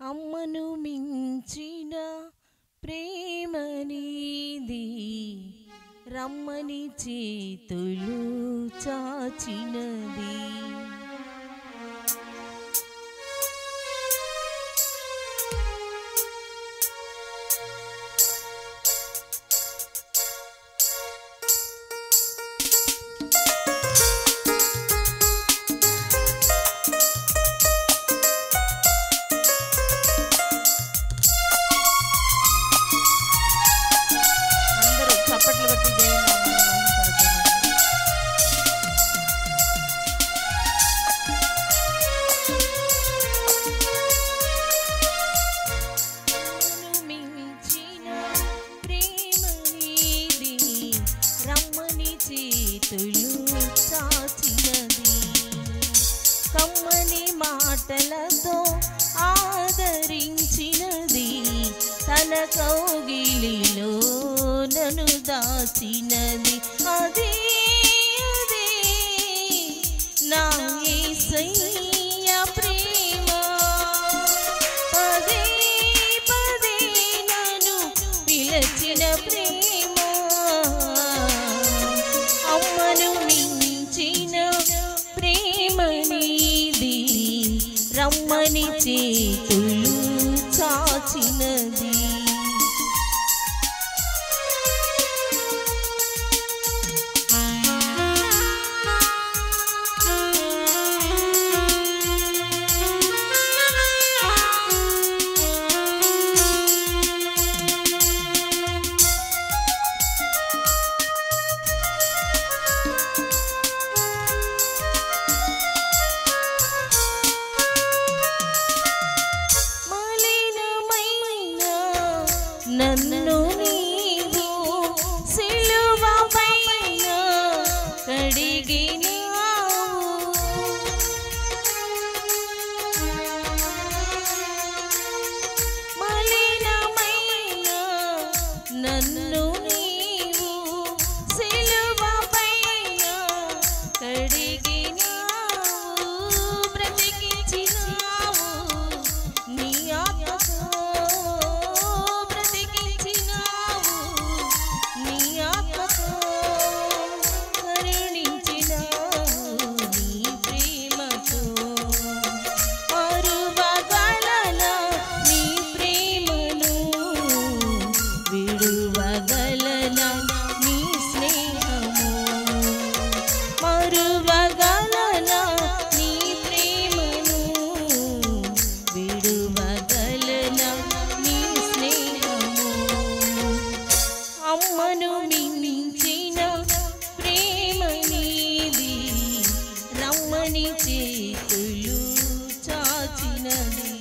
అమ్మను మించిన ప్రేమ నీది, రమ్మని చేతులు చాచినది. చప్పట్లు బట్టి దేవుని మించిన ప్రేమ నీది, రమ్మని చేతులు చాచినది. కమ్మని మాటలతో ఆదరించినది, తన కౌగిలిలో నన్ను దాచినది. అదే అదే నా యేసయ్య ప్రేమ, పదే పదే నన్ను పిలిచిన ప్రేమ. అమ్మను మించిన ప్రేమ నీది, రమ్మని చేతులు చాచినది. నన్ను నీవు సిలువ పైన కడిగినావు, మలినమైన నన్ను నీవు సిలువ పైన కడిగినావు, బ్రతికించినావు నీ ఆత్మతో, విడువగలనా నీ స్నేహము, మరువగలనా నీ ప్రేమను, విడువగలనా నీ స్నేహము. అమ్మను మించిన ప్రేమ నీది, రమ్మని చేతులు చాచినది.